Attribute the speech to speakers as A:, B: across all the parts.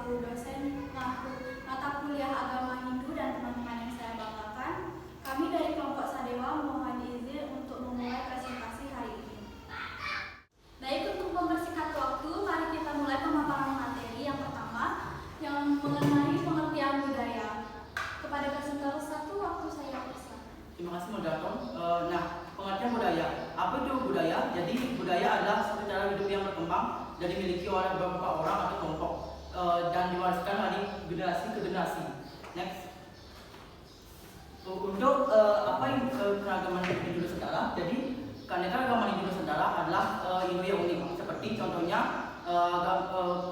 A: selaku dosen mata kuliah agama Hindu dan teman-teman yang saya banggakan, kami dari kelompok Sadewa mohon izin untuk memulai presentasi hari ini. Baik, untuk mempersingkat waktu, mari kita mulai pemaparan materi yang pertama yang mengenai pengertian budaya. Kepada presenter satu, waktu saya persilakan.
B: Terima kasih moderator. Pengertian budaya. Apa itu budaya? Jadi budaya adalah suatu cara hidup yang berkembang dan dimiliki oleh beberapa orang atau kelompok dan diwariskan dari generasi ke generasi. Next. Untuk keragaman Hindu Nusantara. Jadi keanekaragaman Hindu Nusantara adalah Hindu yang unik. Seperti contohnya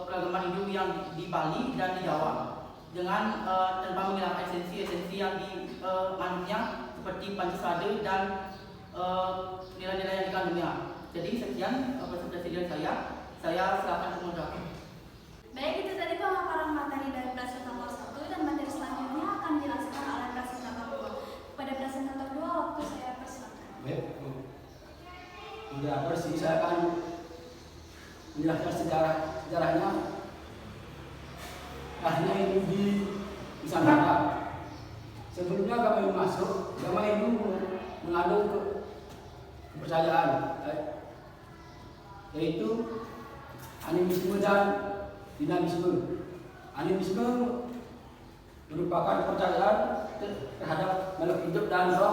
B: keragaman Hindu yang di Bali dan di Jawa dengan tanpa menghilangkan esensi yang dimanutnya seperti Pancasila dan nilai-nilai yang dikandungnya. Jadi sekian presentasi dari saya silakan ke moderator.
A: Baik, itu tadi pemaparan materi dari presentator 1 dan materi selanjutnya akan dijelaskan oleh presentator 2. Pada presentator 2, waktu saya persilakan.
C: Baik, moderator sih saya akan menjelaskan sejarahnya. Akhirnya ini di Nusantara. Sebelumnya agama Hindu masuk, agama Hindu mengandung kepercayaan, yaitu animisme dan dinamisme. Animisme merupakan kepercayaan terhadap makhluk hidup dan roh,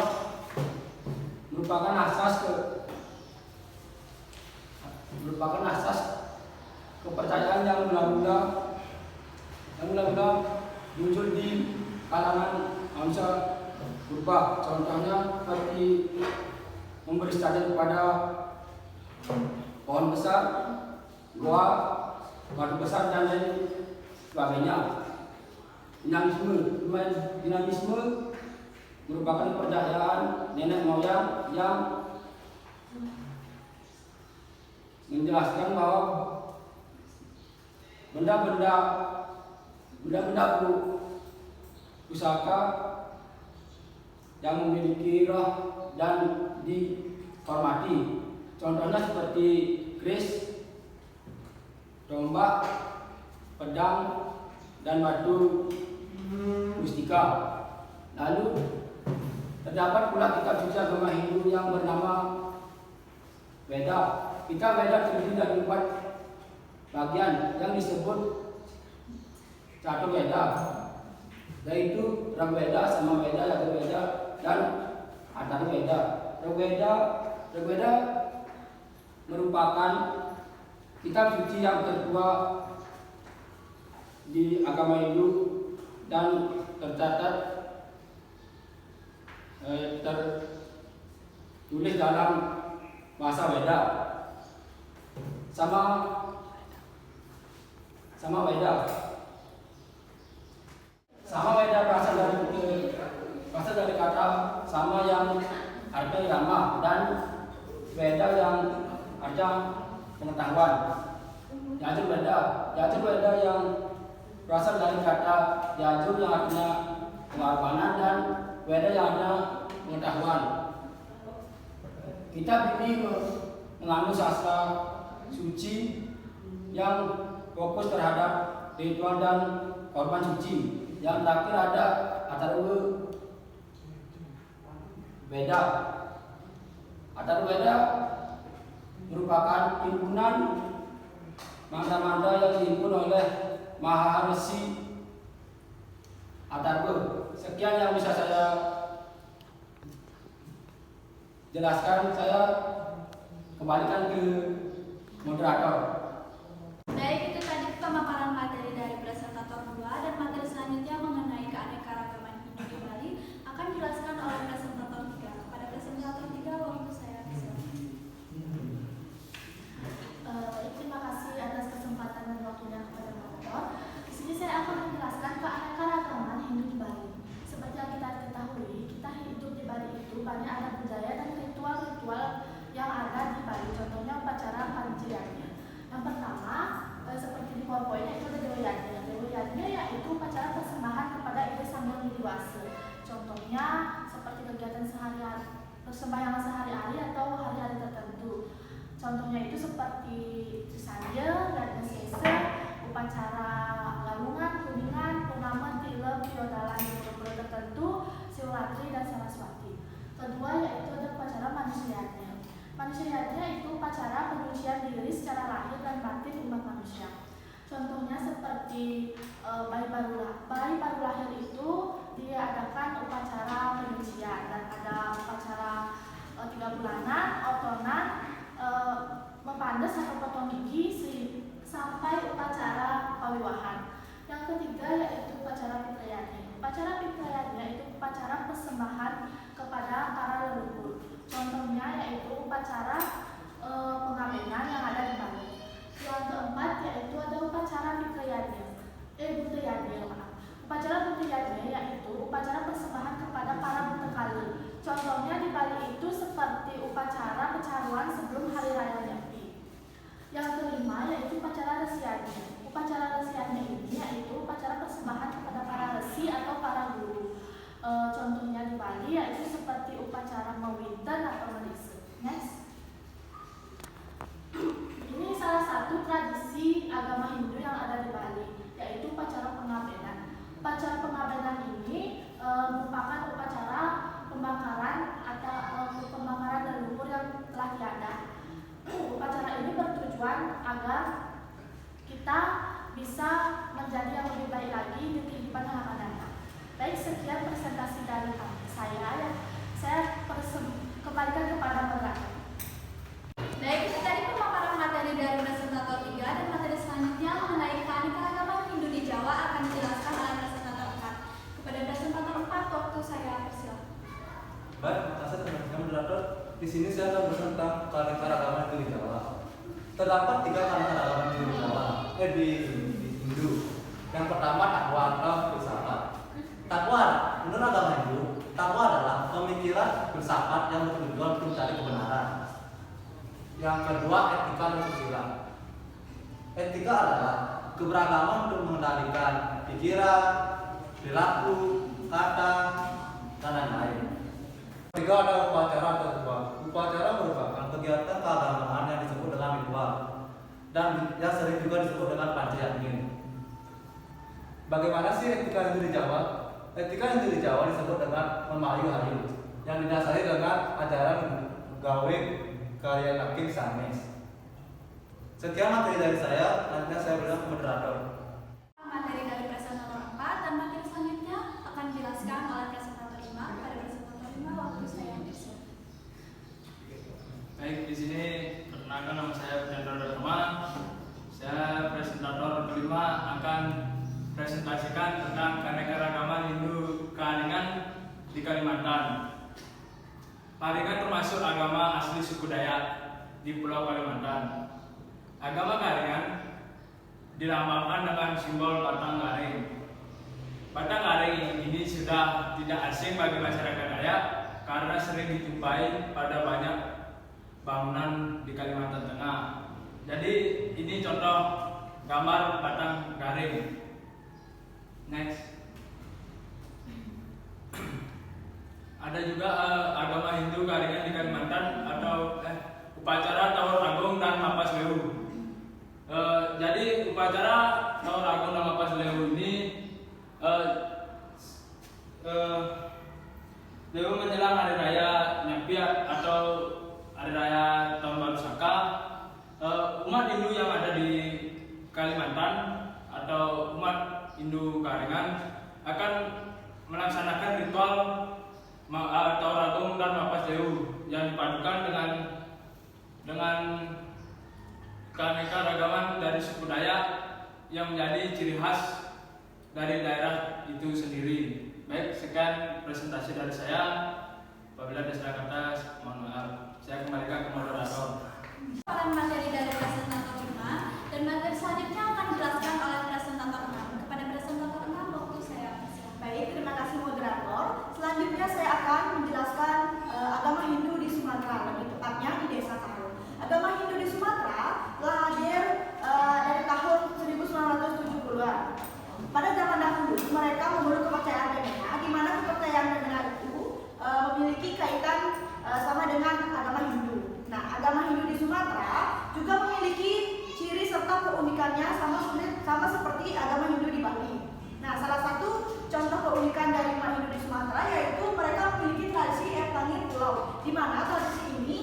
C: merupakan asas kepercayaan yang mula-mula muncul di kalangan manusia purba. Contohnya seperti memberi status kepada pohon besar, goa, batu besar dan lain sebagainya. Dinamisme merupakan kepercayaan nenek moyang yang menjelaskan bahwa benda-benda pusaka yang memiliki roh dan dihormati. Contohnya seperti keris, tombak, pedang, dan batu mustika. Lalu terdapat pula kitab suci agama Hindu yang bernama Veda. Kitab Veda terdiri dari 4 bagian yang disebut Catur Veda, yaitu Rigveda, Samaveda, Yajurveda, dan Atharvaveda. Rigveda merupakan kitab suci yang tertua di agama Hindu dan tertulis dalam bahasa Veda. Samaveda berasal dari kata sama yang artinya irama dan Veda yang artinya pengetahuan. Yajurveda yang berasal dari kata yajur yang artinya pengorbanan dan Veda yang artinya pengetahuan. Kitab ini mengandung sastra suci yang fokus terhadap ritual dan korban suci. Yang terakhir ada Atharvaveda. Atharvaveda merupakan himpunan mantra-mantra yang dihimpun oleh Maharishi Atharva. Sekian yang bisa saya jelaskan. Saya kembalikan ke moderator.
A: Baik, itu tadi pemaparan materi dari presentator 2 dan materi selanjutnya mengenai keanekaragaman Hindu di Bali akan dijelaskan oleh presentator 3. Kepada presentator 3, waktu saya persilakan.
D: Terima kasih atas kesempatan dan waktunya kepada moderator. Di sini saya akan menjelaskan keanekaragaman Hindu di Bali. Seperti yang kita ketahui, kita hidup di Bali itu banyak ada budaya dan ritual-ritual yang ada di Bali. Contohnya upacara Panjiannya. Manusianya. Manusianya itu upacara penyucian diri secara lahir dan batin umat manusia. Contohnya seperti bayi baru lahir itu diadakan upacara penyucian, dan ada upacara 3 bulanan, otonan, mempandes atau potong gigi, sampai upacara pawiwahan. Yang ketiga yaitu upacara Pitrayani. Upacara Pitrayani yaitu upacara persembahan kepada para leluhur. Contohnya yaitu upacara pengabenan yang ada di Bali. Yang keempat yaitu ada upacara Pitrayani. Upacara Pitrayani yaitu upacara persembahan kepada para butekali. Contohnya di Bali itu seperti upacara pecaruan sebelum hari raya Nyepi. Yang kelima yaitu upacara Resiani. Upacara Resiani ini yaitu upacara persembahan kepada para resi atau para guru. Contohnya di Bali yaitu seperti upacara Mawinten atau Medise. Next. Ini salah satu tradisi agama Hindu yang ada di Bali, yaitu upacara pengabenan. Upacara pengabenan ini merupakan upacara pembakaran atau pembakaran leluhur yang telah tiada. Upacara ini bertujuan agar kita bisa menjadi yang lebih baik lagi di kehidupan yang akan datang. Baik, sekian presentasi dari saya. Saya kembalikan kepada moderator.
A: Baik, itu tadi pemaparan materi dari presentator 3, dan materi selanjutnya mengenai keanekaragaman Hindu di Jawa akan dijelaskan oleh presentator 4. Kepada presentator 4, waktu saya persilakan.
E: Baik, terima kasih teman-teman moderator. Di sini saya akan berbicara tentang keanekaragaman Hindu di Jawa. Terdapat 3 keanekaragaman Hindu di Jawa, di Hindu. Yang pertama takwa atau filsafat. Takwa menurut agama Hindu, takwa adalah pemikiran filsafat yang bertujuan untuk mencari kebenaran. Yang kedua etika dan susila. Etika adalah keberagaman untuk mengendalikan pikiran, perilaku, kata, dan lain-lain. Ketiga ada upacara atau ritual. Upacara merupakan kegiatan keagamaan yang disebut dengan ritual dan yang sering juga disebut dengan pancayamin. Bagaimana sih etika Hindu di Jawa? Etika Hindu di Jawa disebut dengan Memayu Hayu, yang didasari dengan ajaran gawe karya lakin sanes. Sekian materi dari saya, nantinya saya berikan ke moderator.
A: Materi dari presentator 4 dan materi selanjutnya akan dijelaskan oleh presentator 5. Pada presentator 5, waktu saya persilakan.
F: Baik, di sini perkenalkan nama saya Presentator Dharma. Saya presentator kelima akan presentasikan tentang keanekaragaman Hindu Kalingan di Kalimantan. Kalingan termasuk agama asli suku Dayak di Pulau Kalimantan. Agama Kalingan dilambangkan dengan simbol batang garing. Batang garing ini sudah tidak asing bagi masyarakat Dayak karena sering dijumpai pada banyak bangunan di Kalimantan Tengah. Jadi ini contoh gambar batang garing. Next. Ada juga agama Hindu Kalingan di Kalimantan atau upacara Tawur Agung dan Mapas Lewu. Jadi upacara Tawur Agung dan Mapas Lewu ini Lewu menjelang hari raya Nyepi atau hari raya Tahun Baru Saka. Umat Hindu yang ada di Kalimantan atau umat Hindu Kalingan akan melaksanakan ritual Tawur Agung dan Mapas Lewu yang dipadukan dengan keanekaragaman dari suku Dayak yang menjadi ciri khas dari daerah itu sendiri. Baik, sekian presentasi dari saya. Apabila ada salah kata, mohon maaf. Saya kembalikan ke moderator.
A: Pemaparan materi dari presentator 5 dan materi selanjutnya akan dijelaskan oleh presentator 6. Kepada presentator 6, waktu saya persilakan.
G: Baik, terima kasih moderator. Selanjutnya saya akan menjelaskan agama Hindu di Sumatera, lebih tepatnya di Desa Karo. Agama Hindu di Sumatera telah hadir dari tahun 1970-an. Pada zaman dahulu, mereka memeluk kepercayaan Demena, di mana kepercayaan Demena itu memiliki kaitan sama dengan agama Hindu. Nah, agama Hindu di Sumatera juga memiliki ciri serta keunikannya sama seperti agama Hindu di Bali. Nah, salah satu contoh keunikan dari umat Hindu di Sumatera yaitu mereka memiliki tradisi Ertangi Pulau, di mana tradisi ini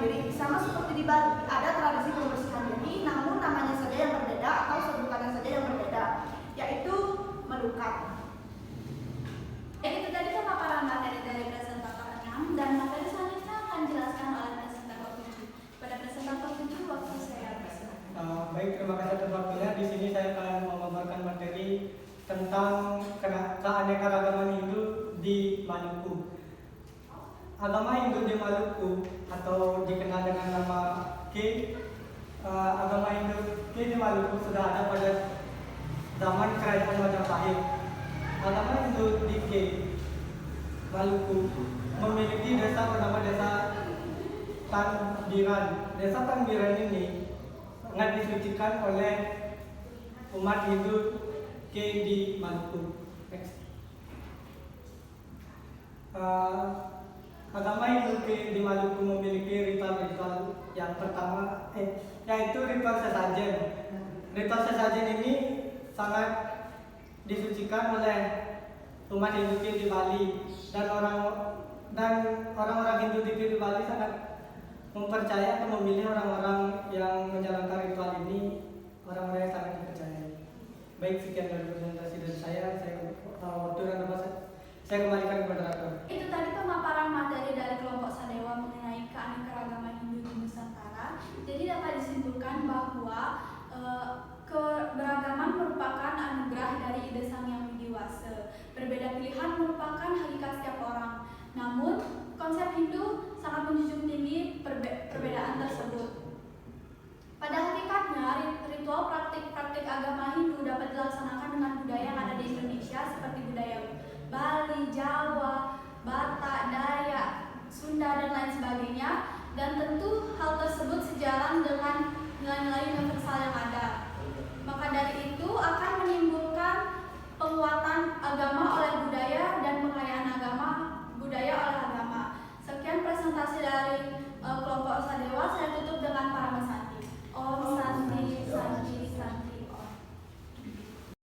G: diri. Sama seperti di Bali, ada tradisi pembersihan diri, namun namanya saja yang berbeda atau sebutannya saja yang berbeda, yaitu melukat.
A: Itu tadi pemaparan materi dari presentator 6 dan materi selanjutnya akan dijelaskan oleh presentator 7. Pada presentator 7 waktu saya bersilakan.
H: Baik, terima kasih atas waktunya. Di sini saya akan memaparkan materi tentang keanekaragaman Hindu di Maluku. Agama Hindu di Maluku atau dikenal dengan nama K, agama Hindu K di Maluku sudah ada pada zaman Kerajaan Majapahit. Agama Hindu di K Maluku memiliki desa bernama Desa Tangbiran. Desa Tangbiran ini sangat disucikan oleh umat Hindu K di Maluku. Next. Agama Hindu K di Maluku memiliki ritual-ritual yang pertama, yaitu ritual sesajen. Ritual sesajen ini sangat disucikan oleh umat Hindu K di Bali dan orang-orang Hindu di Bali sangat mempercaya atau memilih orang-orang yang menjalankan ritual ini, orang-orang yang sangat dipercayai. Baik, sekian dari presentasi dari saya waktu dan saya kembalikan kepada Rator.
A: Itu tadi pemaparan materi dari kelompok Sadewa mengenai keanekaragaman Hindu di Nusantara. Jadi dapat disimpulkan bahwa keberagaman merupakan anugerah dari Ida Sang Yang Widi Wasa. Berbeda pilihan merupakan hakikat setiap orang. Namun, konsep Hindu sangat menjunjung tinggi perbedaan tersebut. Pada hakikatnya, ritual praktik-praktik agama Hindu dapat dilaksanakan dengan budaya yang ada di Indonesia seperti budaya Bali, Jawa, Batak, Dayak, Sunda, dan lain sebagainya. Dan tentu